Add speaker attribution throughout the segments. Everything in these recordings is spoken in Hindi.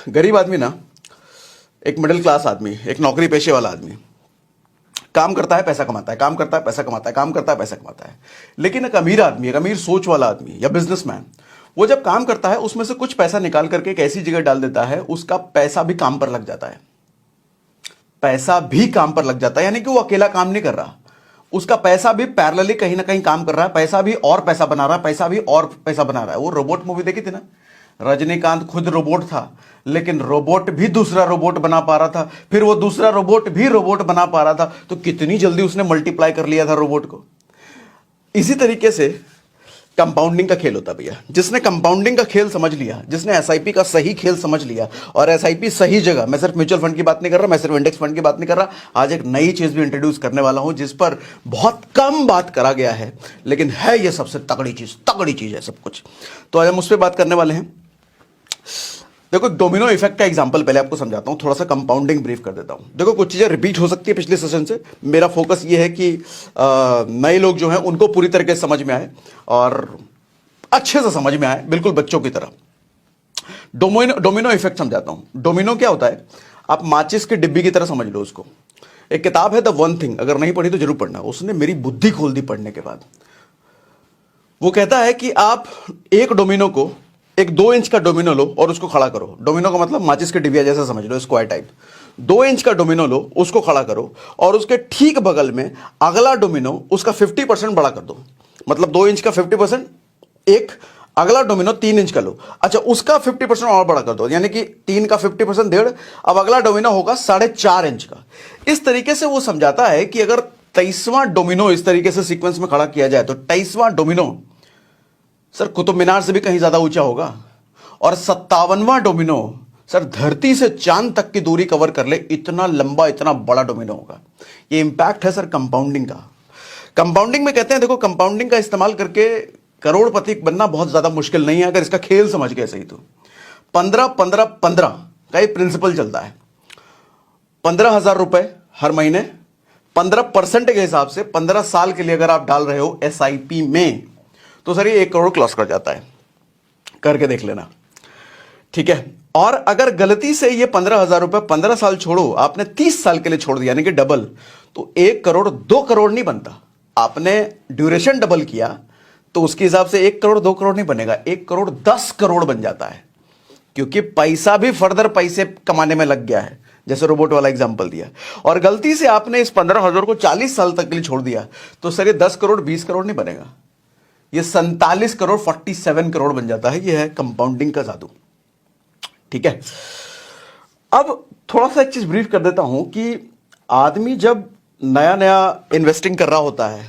Speaker 1: गरीब आदमी ना, एक मिडिल क्लास आदमी, एक नौकरी पेशे वाला आदमी काम करता है, पैसा कमाता है, काम करता है, पैसा कमाता है, काम करता है, पैसा कमाता है। लेकिन एक अमीर आदमी, एक अमीर सोच वाला आदमी या बिजनेसमैन, वो जब काम करता है उसमें से कुछ पैसा निकाल करके एक ऐसी जगह डाल देता है, उसका पैसा भी काम पर लग जाता है। पैसा भी काम पर लग जाता है, यानी कि वो अकेला काम नहीं कर रहा, उसका पैसा भी पैरेलली कहीं ना कहीं काम कर रहा है। पैसा भी और पैसा बना रहा है, पैसा भी और पैसा बना रहा है। वो रोबोट मूवी देखी थी ना, रजनीकांत खुद रोबोट था, लेकिन रोबोट भी दूसरा रोबोट बना पा रहा था, फिर वो दूसरा रोबोट भी रोबोट बना पा रहा था। तो कितनी जल्दी उसने मल्टीप्लाई कर लिया था रोबोट को। इसी तरीके से कंपाउंडिंग का खेल होता है भैया। जिसने कंपाउंडिंग का खेल समझ लिया, जिसने एसआईपी का सही खेल समझ लिया, और एसआईपी सही जगह, मैं सिर्फ म्यूचुअल फंड की बात नहीं कर रहा, मैं सिर्फ इंडेक्स फंड की बात नहीं कर रहा, आज एक नई चीज भी इंट्रोड्यूस करने वाला हूं जिस पर बहुत कम बात करा गया है, लेकिन है ये सबसे तगड़ी चीज है सब कुछ। तो आज हम उस पर बात करने वाले हैं। देखो, डोमिनो इफेक्ट का एग्जांपल पहले आपको समझाता हूं, थोड़ा सा कंपाउंडिंग ब्रीफ कर देता हूं। देखो, कुछ चीजें रिपीट हो सकती है पिछले सेशन से। मेरा फोकस ये है कि नए लोग जो हैं उनको पूरी तरीके से समझ में आए और अच्छे से समझ में आए, बिल्कुल बच्चों की तरह। डोमिनो इफेक्ट समझाता हूं। डोमिनो क्या होता है, आप माचिस की डिब्बी की तरह समझ लो उसको। एक किताब है द वन थिंग, अगर नहीं पढ़ी तो जरूर पढ़ना, उसने मेरी बुद्धि खोल दी पढ़ने के बाद। वो कहता है कि आप एक डोमिनो को, एक 2 इंच का डोमिनो लो और उसको खड़ा करो। डोमिनो का मतलब माचिस की डिबिया जैसा समझ लो, स्क्वायर टाइप। 2 इंच का डोमिनो लो, उसको खड़ा करो और उसके ठीक बगल में अगला डोमिनो, उसका 50% बड़ा कर दो। मतलब 2 इंच का 50%, एक अगला डोमिनो 3 इंच का लो, अच्छा उसका 50% और बड़ा कर दो, यानी कि 3 का 50% 1.5, अब अगला डोमिनो होगा 4.5 इंच का। इस तरीके से वो समझाता है कि अगर 23वां डोमिनो इस तरीके से सीक्वेंस में खड़ा किया जाए तो 23वां डोमिनो सर कुतुब मीनार से भी कहीं ज्यादा ऊंचा होगा, और 57वां डोमिनो सर धरती से चांद तक की दूरी कवर कर ले, इतना लंबा, इतना बड़ा डोमिनो होगा। ये इंपैक्ट है सर कंपाउंडिंग का। कंपाउंडिंग में कहते हैं, देखो, कंपाउंडिंग का इस्तेमाल करके करोड़पति बनना बहुत ज्यादा मुश्किल नहीं है अगर इसका खेल समझ गए सही तो। 15-15-15 का एक प्रिंसिपल चलता है। 15,000 रुपए हर महीने 15% के हिसाब से 15 साल के लिए अगर आप डाल रहे हो एसआईपी में, तो सर ये 1 करोड़ क्रॉस कर जाता है। करके देख लेना, ठीक है। और अगर गलती से ये 15,000 रुपए 15 साल छोड़ो, आपने 30 साल के लिए छोड़ दिया, यानी कि डबल, तो 1 करोड़ 2 करोड़ नहीं बनता। आपने ड्यूरेशन डबल किया तो उसके हिसाब से 1 करोड़ 2 करोड़ नहीं बनेगा, 1 करोड़ 10 करोड़ बन जाता है, क्योंकि पैसा भी फर्दर पैसे कमाने में लग गया है, जैसे रोबोट वाला एग्जांपल दिया। और गलती से आपने इस 15,000 को 40 साल तक के लिए छोड़ दिया, तो सर ये 10 करोड़ 20 करोड़ नहीं बनेगा, ये 47 करोड़ 47 करोड़ बन जाता है। ये है कंपाउंडिंग का जादू, ठीक है। अब थोड़ा सा एक चीज ब्रीफ कर देता हूं कि आदमी जब नया नया इन्वेस्टिंग कर रहा होता है,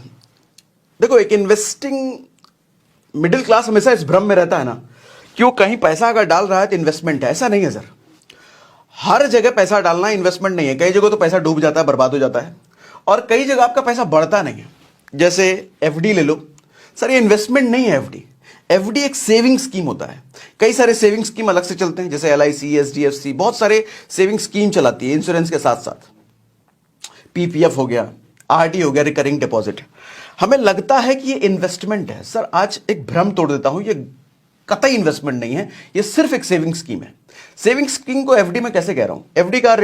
Speaker 1: देखो, एक इन्वेस्टिंग मिडिल क्लास हमेशा इस भ्रम में रहता है ना कि वो कहीं पैसा अगर डाल रहा है तो इन्वेस्टमेंट है। ऐसा नहीं है सर, हर जगह पैसा डालना इन्वेस्टमेंट नहीं है। कई जगह तो पैसा डूब जाता है, बर्बाद हो जाता है, और कई जगह आपका पैसा बढ़ता नहीं है। जैसे एफडी ले लो, सर ये इन्वेस्टमेंट नहीं है। एफडी एक सेविंग स्कीम होता है। कई सारे सेविंग स्कीम अलग से चलते हैं, जैसे एलआईसी, एचडीएफसी, बहुत सारे सेविंग स्कीम चलाती है इंश्योरेंस के साथ साथ। पीपीएफ हो गया, आरडी हो गया, रिकरिंग डिपॉजिट। हमें लगता है कि ये इन्वेस्टमेंट है। सर आज एक भ्रम तोड़ देता हूं, ये कतई इन्वेस्टमेंट नहीं है, ये सिर्फ एक सेविंग स्कीम है। सेविंग स्कीम को एफडी में कैसे कह रहा हूं? एफडी का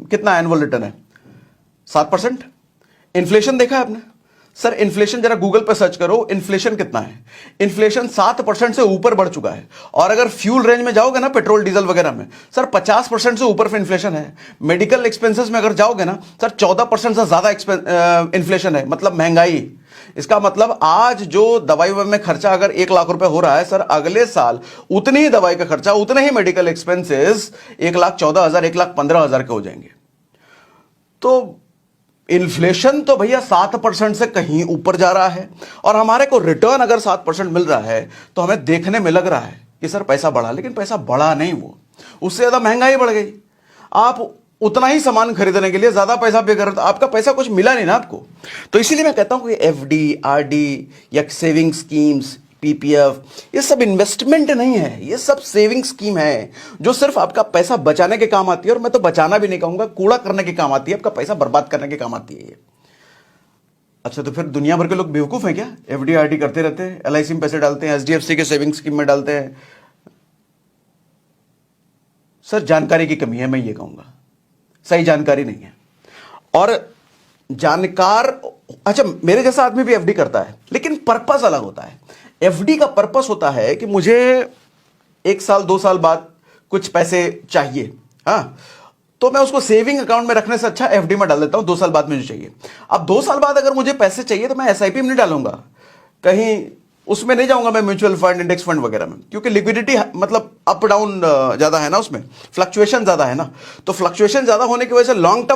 Speaker 1: कितना एनुअल रिटर्न है? 7%। इन्फ्लेशन देखा है आपने? सर इन्फ्लेशन जरा गूगल पर सर्च करो, इन्फ्लेशन कितना है? इन्फ्लेशन 7% से ऊपर बढ़ चुका है। और अगर फ्यूल रेंज में जाओगे ना, पेट्रोल डीजल वगैरह में, सर 50% से ऊपर इन्फ्लेशन है। मेडिकल एक्सपेंसेस में अगर जाओगे ना, सर 14% से ज्यादा इन्फ्लेशन है, मतलब महंगाई। इसका मतलब आज जो दवाई में खर्चा अगर 1 लाख रुपए हो रहा है, सर अगले साल उतनी ही दवाई का खर्चा, उतने ही मेडिकल एक्सपेंसेस 1,14,000, 1,15,000 के हो जाएंगे। तो इन्फ्लेशन तो भैया 7% से कहीं ऊपर जा रहा है, और हमारे को रिटर्न अगर 7% मिल रहा है तो हमें देखने में लग रहा है कि सर पैसा बढ़ा, लेकिन पैसा बढ़ा नहीं, वो उससे ज्यादा महंगाई बढ़ गई। आप उतना ही सामान खरीदने के लिए ज्यादा पैसा पे कर रहे, आपका पैसा कुछ मिला नहीं ना आपको। तो इसीलिए मैं कहता हूं कि एफडी, आरडी या सेविंग स्कीम्स, पीपीएफ, ये सब इन्वेस्टमेंट नहीं है, ये सब सेविंग स्कीम है जो सिर्फ आपका पैसा बचाने के काम आती है। और मैं तो बचाना भी नहीं कहूंगा, कूड़ा करने के काम आती है, आपका पैसा बर्बाद करने के काम आती है ये। अच्छा, तो फिर दुनिया भर के लोग बेवकूफ हैं क्या? एफडी आरडी करते रहते हैं, एलआईसी में पैसे डालते हैं, एचडीएफसी के सेविंग स्कीम में डालते हैं। सर जानकारी की कमी है, मैं ये कहूंगा सही जानकारी नहीं है। और जानकार, अच्छा मेरे जैसा आदमी भी एफडी करता है, लेकिन पर्पस अलग होता है। एफडी का पर्पस होता है कि मुझे 1 साल 2 साल बाद कुछ पैसे चाहिए, हाँ, तो मैं उसको सेविंग अकाउंट में रखने से अच्छा एफडी में डाल देता हूं, 2 साल बाद मुझे चाहिए। अब 2 साल बाद अगर मुझे पैसे चाहिए तो मैं एसआईपी में नहीं डालूंगा, कहीं उसमें नहीं जाऊंगा मैं म्यूचुअल फंड, इंडेक्स फंड वगैरह में, क्योंकि लिक्विडिटी मतलब अप डाउन ज्यादा है ना, उसमें फ्लक्चुएशन ज्यादा है ना। तो फ्लक्चुएशन ज्यादा होने की वजह से लॉन्ग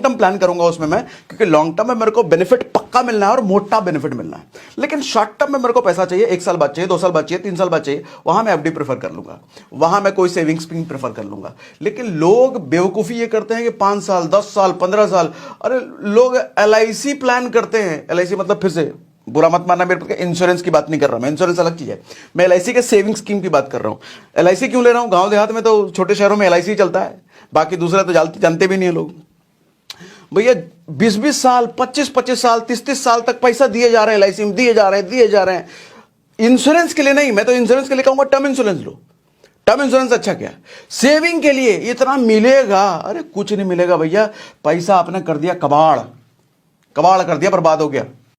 Speaker 1: टर्म प्लान करूंगा उसमें मैं, क्योंकि लॉन्ग टर्म में मेरे को बेनिफिट पक्का मिलना है और मोटा बेनिफिट मिलना है। लेकिन शॉर्ट टर्म में मेरे को पैसा चाहिए, 1 साल बाद चाहिए, 2 साल बाद चाहिए, 3 साल बाद चाहिए, वहां मैं एफडी प्रेफर कर लूंगा, वहां मैं कोई सेविंग्स स्कीम प्रेफर कर लूंगा। लेकिन लोग बेवकूफी ये करते हैं कि 5 साल 10 साल 15 साल, अरे लोग एलआईसी प्लान करते हैं। एलआईसी मतलब, फिर से बुरा मत मानना मेरे, इंश्योरेंस की बात नहीं कर रहा मैं, इंश्योरेंस अलग चीज है, मैं एलआईसी के सेविंग स्कीम की बात कर रहा हूं। एलआईसी क्यों ले रहा हूं? गांव देहात में तो, छोटे शहरों में एलआईसी चलता है, बाकी दूसरा तो जानते भी नहीं है लोग। भैया 20-20 साल 25-25 साल 30-30 साल तक पैसा दिए जा रहे हैं एलआईसी में, दिए जा रहे हैं इंश्योरेंस के लिए नहीं। मैं तो इंश्योरेंस के लिए कहूंगा टर्म इंश्योरेंस लो। टर्म इंश्योरेंस अच्छा क्या, सेविंग के लिए इतना मिलेगा, अरे कुछ नहीं मिलेगा भैया। पैसा आपने कर दिया कबाड़ कर दिया, बर्बाद हो गया।